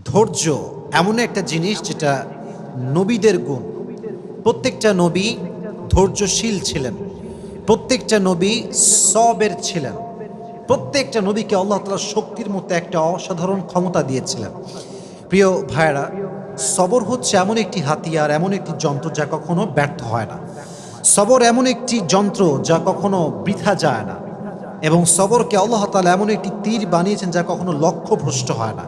ধৈর্য এমন একটা জিনিস যেটা নবীদের গুণ। প্রত্যেকটা নবী ধৈর্যশীল ছিলেন, প্রত্যেকটা নবী সবের ছিলেন, প্রত্যেকটা নবীকে আল্লাহ তাআলা শক্তির মতো একটা অসাধারণ ক্ষমতা দিয়েছিলেন। প্রিয় ভাইয়েরা, সবর হচ্ছে এমন একটি হাতিয়ার, এমন একটি যন্ত্র যা কখনো ব্যর্থ হয় না। সবর এমন একটি যন্ত্র যা কখনো বৃথা যায় না, এবং সবরকে আল্লাহ তাআলা এমন একটি তীর বানিয়েছেন যা কখনো লক্ষ্যভ্রষ্ট হয় না,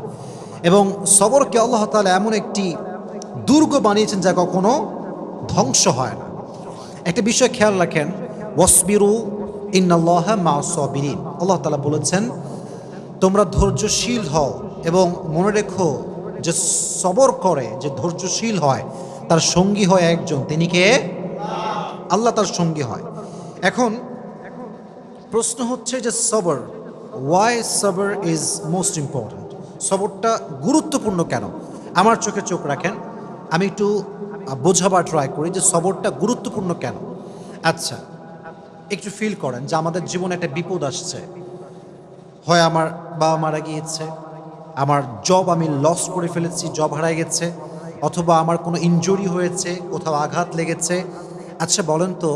এবং সবরকে আল্লাহ তাআলা এমন একটি দুর্গ বানিয়েছেন যা কখনো ধ্বংস হয় না। একটা বিষয় খেয়াল রাখেন, ওয়াসবিরু ইন্নাল্লাহা মা'আস সাবিরিন। আল্লাহ তাআলা বলেছেন তোমরা ধৈর্যশীল হও, এবং মনে রেখো যে সবর করে, যে ধৈর্যশীল হয়, তার সঙ্গী হয় একজন, তিনি কে? আল্লাহ তার সঙ্গী হয়। এখন প্রশ্ন হচ্ছে যে সবর, ওয়াই সবর ইজ মোস্ট ইম্পর্ট্যান্ট? সবরটা গুরুত্বপূর্ণ কেন? আমার চোখে চোখ রাখেন, আমি একটু বোঝাবার ট্রাই করি যে সবরটা গুরুত্বপূর্ণ কেন। আচ্ছা, একটু ফিল করেন যে আমাদের জীবনে একটা বিপদ আসছে। হয় আমার বাবা মারা গিয়েছে, আমার জব আমি লস করে ফেলেছি, জব হারায় গেছে, অথবা আমার কোনো ইনজুরি হয়েছে, কোথাও আঘাত লেগেছে। আচ্ছা বলেন তো,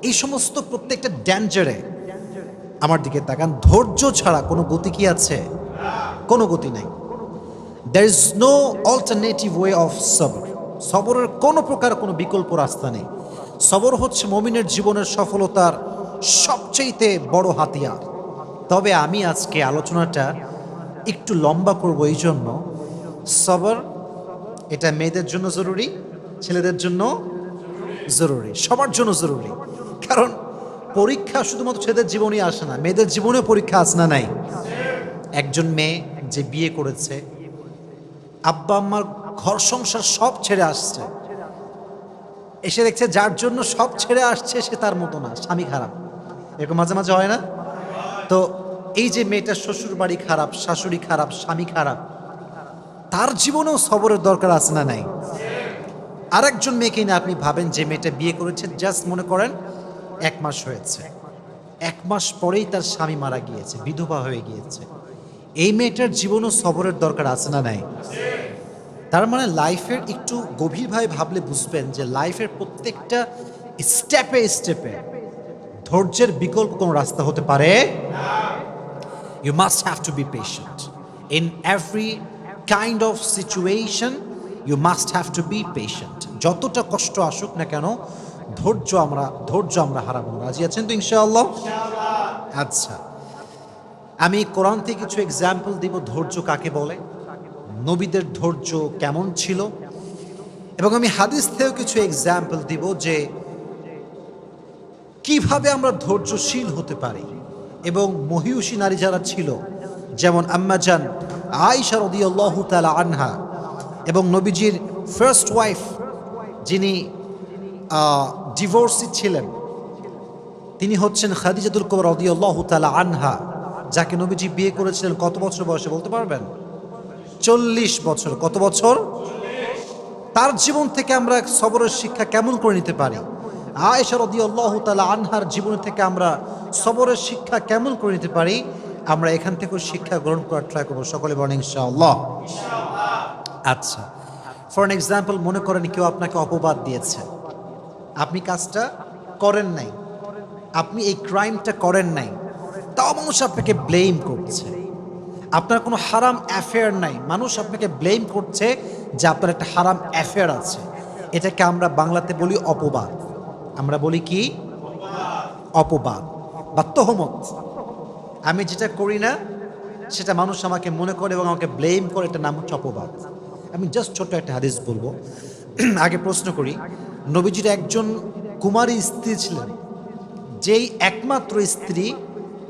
এই সমস্ত প্রত্যেকটা ড্যাঞ্জারে আমার দিকে তাকান, ধৈর্য ছাড়া কোনো গতি কি আছে? কোনো গতি নাই। There is no alternative way of সবর। সবরের কোনো প্রকার কোনো বিকল্প রাস্তা নেই। সবর হচ্ছে মুমিনের জীবনের সফলতার সবচেয়েতে বড় হাতিয়ার। তবে আমি আজকে আলোচনাটা একটু লম্বা করব, এই জন্য সবর এটা মেয়েদের জন্য জরুরি, ছেলেদের জন্য জরুরি, সবার জন্য জরুরি। কারণ পরীক্ষা শুধুমাত্র ছেলেদের জীবনেই আসে না, মেয়েদের জীবনেও পরীক্ষা আসে না নাই? একজন মেয়ে যে বিয়ে করেছে, আব্বা আম্মার ঘর সংসার সব ছেড়ে আসছে, এসে দেখছে যার জন্য সব ছেড়ে আসছে সে তার মতো না, স্বামী খারাপ। এরকম মাঝে মাঝে হয় না? তো এই যে মেয়েটার শ্বশুর বাড়ি খারাপ, শাশুড়ি খারাপ, স্বামী খারাপ, তার জীবনেও সবরের দরকার আছে না নাই? আরেকজন মেয়েকে না আপনি ভাবেন, যে মেয়েটা বিয়ে করেছে, জাস্ট মনে করেন 1 মাস হয়েছে, 1 মাস পরেই তার স্বামী মারা গিয়েছে, বিধবা হয়ে গিয়েছে। এই মেয়েটার জীবনও সবরের দরকার আছে না নাই? তার মানে লাইফের একটু গভীরভাবে ভাবলে বুঝবেন যে লাইফের প্রত্যেকটা স্টেপে স্টেপে ধৈর্যের বিকল্প কোনো রাস্তা হতে পারে। You must have to be patient. In every kind of situation, you must have to be patient. যতটা কষ্ট আসুক না কেন, ধৈর্য আমরা হারাবো না। রাজি আছেন তো ইনশাআল্লাহ? আচ্ছা, আমি কোরআন থেকে কিছু এক্সাম্পল দিব ধৈর্য কাকে বলে, নবীদের ধৈর্য কেমন ছিল, এবং আমি হাদিস থেকেও কিছু এক্সাম্পল দিব যে কিভাবে আমরা ধৈর্যশীল হতে পারি। এবং মহিয়সী নারী যারা ছিল, যেমন আম্মা জান আয়েশা রাদিয়াল্লাহু তাআলা আনহা, এবং নবীজির ফার্স্ট ওয়াইফ যিনি ডিভোর্সি ছিলেন, তিনি হচ্ছেন খাদিজাতুল কুবরা রাদিয়াল্লাহু তাআলা আনহা, যাকে নবীজি বিয়ে করেছিলেন কত বছর বয়সে বলতে পারবেন? 40 বছর। কত বছর? তার জীবন থেকে আমরা সবরের শিক্ষা কেমন করে নিতে পারি? আয়েশা রাদিয়াল্লাহু তাআলা আনহার জীবন থেকে আমরা সবরের শিক্ষা কেমন করে নিতে পারি? আমরা এখান থেকে শিক্ষা গ্রহণ করার ট্রাই করবো। সকলে বলেন ইনশাআল্লাহ। আচ্ছা, ফর এন এক্সাম্পল, মনে করেন কেউ আপনাকে অপবাদ দিয়েছে, আপনি কাজটা করেন নাই, আপনি এই ক্রাইমটা করেন নাই, তাও মানুষ আপনাকে ব্লেম করছে। আপনার কোনো হারাম অ্যাফেয়ার নাই, মানুষ আপনাকে ব্লেম করছে যে আপনার একটা হারাম অ্যাফেয়ার আছে। এটাকে আমরা বাংলাতে বলি অপবাদ। আমরা বলি কি? অপবাদ বা তহমত। আমি যেটা করি না সেটা মানুষ আমাকে মনে করে এবং আমাকে ব্লেম করে, এটার নাম হচ্ছে অপবাদ। আমি জাস্ট ছোট্ট একটা হাদিস বলবো। আগে প্রশ্ন করি, নবীজির একজন কুমারী স্ত্রী ছিলেন, যেই একমাত্র স্ত্রী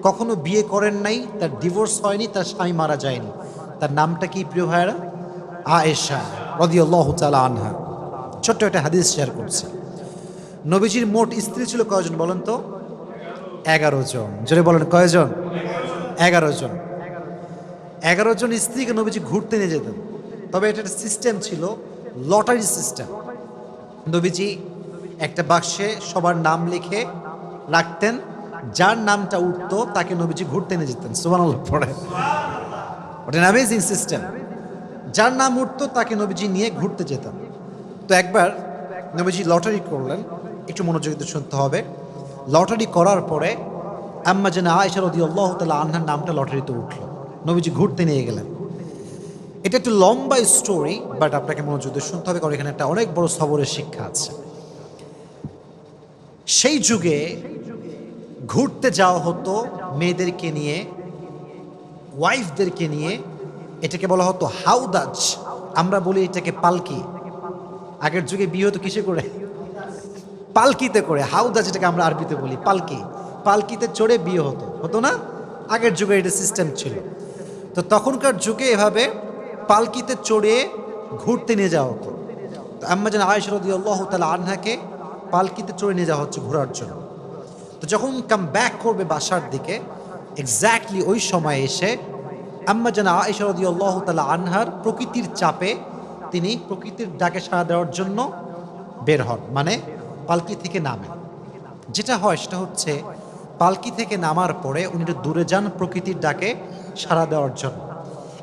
কখনো বিয়ে করেন নাই, তার ডিভোর্স হয়নি, তার স্বামী মারা যায়নি। তার নামটা কি প্রিয় ভাইয়েরা? আয়েশা রাদিয়াল্লাহু তাআলা আনহা। ছোট্ট একটা হাদিস শেয়ার করছি। নবীজির মোট স্ত্রী ছিল কয়জন বলেন তো? 11 জন। জোরে বলেন কয়জন? 11 জন। 11 জন স্ত্রীকে নবীজি ঘুরতে নিয়ে যেতেন। তবে এটা একটা সিস্টেম ছিল, লটারি সিস্টেম। নবীজি একটা বাক্সে সবার নাম লিখে রাখতেন, যার নামটা উঠতো তাকে নবীজি ঘুরতে নিয়ে যেতেন। সুবহানাল্লাহ পড়ে। What an amazing system. যার নাম উঠতো তাকে নবীজি নিয়ে ঘুরতে যেতেন। তো একবার নবীজি লটারি করলেন, একটু মনোযোগ দিয়ে শুনতে হবে। লটারি করার পরে আম্মা জানা আয়েশা রাদিয়াল্লাহু তাআলা আনহার নামটা লটারিতে উঠল, নবীজি ঘুরতে নিয়ে গেলেন। এটা একটু লম্বা স্টোরি, বাট আপনাকে মনোযোগ দিয়ে শুনতে হবে, কারণ এখানে একটা অনেক বড় সবরের শিক্ষা আছে। সেই যুগে ঘুরতে যাওয়া হতো মেয়েদেরকে নিয়ে, ওয়াইফদেরকে নিয়ে। এটাকে বলা হতো হাউদাজ, আমরা বলি এটাকে পালকি। আগের যুগে বিয়ে হতো কিসে করে? পালকিতে করে। হাউদাজ এটাকে আমরা আরবিতে বলি পালকি। পালকিতে চড়ে বিয়ে হতো, হতো না? আগের যুগে এটা সিস্টেম ছিল। তো তখনকার যুগে এভাবে পালকিতে চড়ে ঘুরতে নিয়ে যাওয়া হতো। তো আম্মা জান আয়েশা রাদিয়াল্লাহু তাআলা আনহাকে পালকিতে চড়ে নিয়ে যাওয়া হচ্ছে ঘোরার জন্য। তো যখন কাম ব্যাক করবে বাসার দিকে, এক্স্যাক্টলি ওই সময় এসে আম্মা জান আয়েশা রাদিয়াল্লাহু তাআলা আনহার প্রকৃতির চাপে তিনি প্রকৃতির ডাকে সাড়া দেওয়ার জন্য বের হন, মানে পালকি থেকে নামেন। যেটা হয় সেটা হচ্ছে পালকি থেকে নামার পরে উনি একটু দূরে যান প্রকৃতির ডাকে সাড়া দেওয়ার জন্য।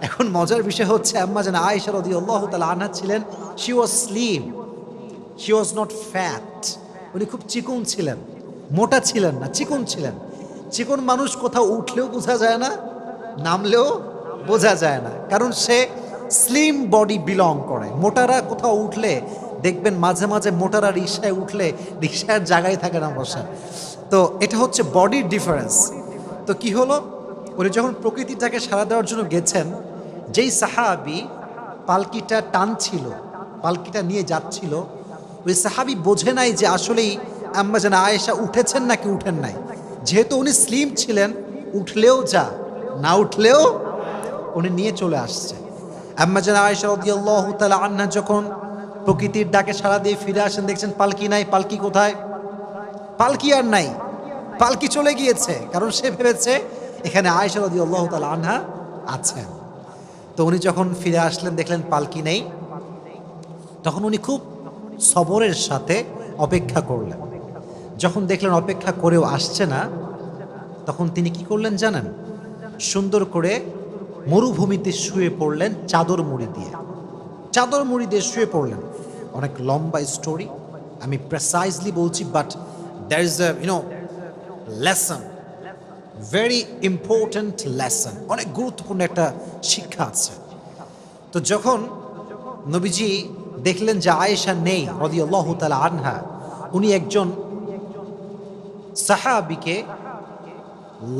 এখন মজার বিষয় হচ্ছে আম্মা জান আয়েশা রাদিয়াল্লাহু তাআলা আনহা ছিলেন, she was slim, she was not fat. উনি খুব চিকন ছিলেন, মোটা ছিলেন না, চিকন ছিলেন। চিকন মানুষ কোথাও উঠলেও বোঝা যায় না, নামলেও বোঝা যায় না, কারণ সে স্লিম বডি বিলং করে। মোটারা কোথাও উঠলে দেখবেন মাঝে মাঝে মোটারা রিক্সায় উঠলে রিক্সার জায়গায় থাকে না বসা। তো এটা হচ্ছে বডির ডিফারেন্স। তো কি হলো, উনি যখন প্রকৃতিটাকে সাড়া দেওয়ার জন্য গেছেন, যেই সাহাবি পালকিটা টানছিল, পালকিটা নিয়ে যাচ্ছিল, ওই সাহাবি বোঝে নাই যে আসলেই আম্মা জান আয়েশা উঠেছেন নাকি উঠেন নাই। যেহেতু উনি স্লিম ছিলেন, উঠলেও যা, না উঠলেও উনি নিয়ে চলে আসছে। আম্মা জান আয়েশা রাদিয়াল্লাহু তাআলা আনহা যখন প্রকৃতির ডাকে সাড়া দিয়ে ফিরে আসেন, দেখছেন পালকি নাই। পালকি কোথায়? পালকি আর নাই, পালকি চলে গিয়েছে, কারণ সে ভেবেছে এখানে আয়েশা রাদিয়াল্লাহু তাআলা আনহা আছেন। তো উনি যখন ফিরে আসলেন, দেখলেন পালকি নেই, তখন উনি খুব সবরের সাথে অপেক্ষা করলেন। যখন দেখলেন অপেক্ষা করেও আসছে না, তখন তিনি কি করলেন জানেন? সুন্দর করে মরুভূমিতে শুয়ে পড়লেন চাদর মুড়ি দিয়ে। চাদর মুড়ি দিয়ে শুয়ে পড়লেন। অনেক লম্বা স্টোরি, আমি প্রেসাইজলি বলছি, but there is a lesson, very important lesson, অনেক গুরুত্বপূর্ণ একটা শিক্ষা আছে। তো যখন নবীজি দেখলেন যে আয়েশা নেই রাদিয়াল্লাহু তাআলা আনহা, উনি একজন সাহাবীকে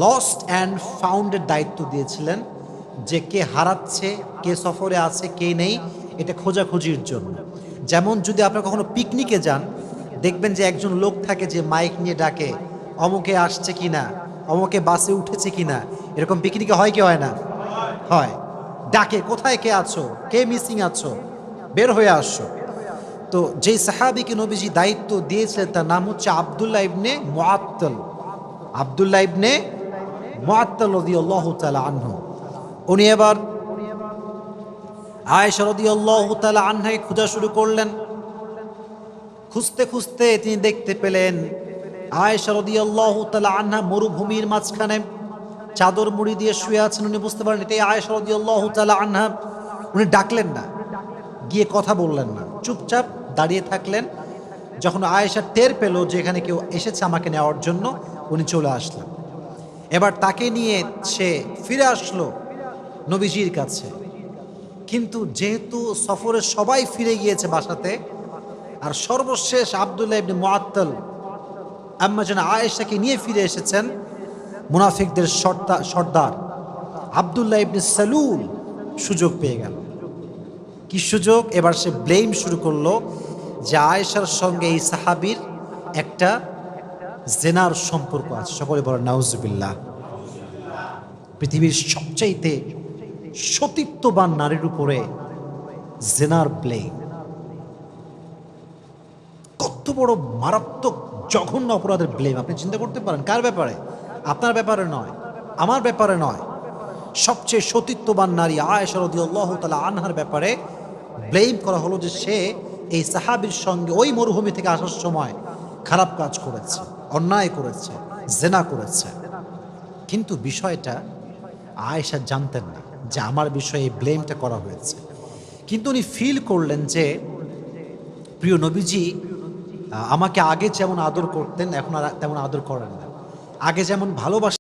লস্ট অ্যান্ড ফাউন্ডের দায়িত্ব দিয়েছিলেন, যে কে হারাচ্ছে, কে সফরে আছে, কে নেই, এটা খোঁজাখুঁজির জন্য। যেমন যদি আপনারা কখনো পিকনিকে যান, দেখবেন যে একজন লোক থাকে যে মাইক নিয়ে ডাকে অমুকে আসছে কিনা, অমুকে বাসে উঠেছে কিনা। এরকম পিকনিকে হয় কি হয় না? হয়। ডাকে, কোথায় কে আছো, কে মিসিং আছো, বের হয়ে আসো। তো যেই সাহাবীকে নবীজি দায়িত্ব দিয়েছিলেন তার নাম হচ্ছে আব্দুল্লাহ ইবনে মুআত্তাল। আব্দুল্লাহ ইবনে মুআত্তাল রাদিয়াল্লাহু তাআলা আনহু। উনি এবার আয়েশা রাদিয়াল্লাহু তাআলা আনহাকে খোঁজা শুরু করলেন। খুঁজতে খুঁজতে তিনি দেখতে পেলেন আয়েশা রাদিয়াল্লাহু তাআলা আনহা মরুভূমির মাঝখানে চাদর মুড়ি দিয়ে শুয়ে আছেন। উনি বুঝতে পারেন এটাই আয়েশা রাদিয়াল্লাহু তাআলা আনহা। উনি ডাকলেন না, গিয়ে কথা বললেন না, চুপচাপ দাঁড়িয়ে থাকলেন। যখন আয়েশা টের পেল যে এখানে কেউ এসেছে আমাকে নেওয়ার জন্য, উনি চলে আসলেন। এবার তাকে নিয়ে সে ফিরে আসলো নবীজির কাছে। কিন্তু যেহেতু সফরে সবাই ফিরে গিয়েছে বাসাতে, আর সর্বশেষ আব্দুল্লাহ ইবনে মুআত্তাল আম্মা জান আয়েশাকে নিয়ে ফিরে এসেছেন, মুনাফিকদের সর্দার আব্দুল্লাহ ইবনে সালুল সুযোগ পেয়ে গেল। কি সুযোগ? এবার সে ব্লেম শুরু করলো যে আয়েশার সঙ্গে এই সাহাবীর একটা জেনার সম্পর্ক আছে। সকলে বলেন নাউজুবিল্লাহ। পৃথিবীর সবচাইতে সতীত্ববান নারীর উপরে জেনার ব্লেম, কত বড় মারাত্মক জঘন্য অপরাধের ব্লেম। আপনি চিন্তা করতে পারেন কার ব্যাপারে? আপনার ব্যাপারে নয়, আমার ব্যাপারে নয়, সবচেয়ে সতীত্ববান নারী আয়েশা রাদিয়াল্লাহু তাআলা আনহার ব্যাপারে ব্লেম করা হলো যে সে এই সাহাবীর সঙ্গে ওই মরুভূমি থেকে আসার সময় খারাপ কাজ করেছে, অন্যায় করেছে, জেনা করেছে। কিন্তু বিষয়টা আয়েশা জানতেন না যে আমার বিষয়ে এই ব্লেমটা করা হয়েছে। কিন্তু উনি ফিল করলেন যে প্রিয় নবীজি আমাকে আগে যেমন আদর করতেন এখন আর তেমন আদর করেন না, আগে যেমন ভালোবাসতেন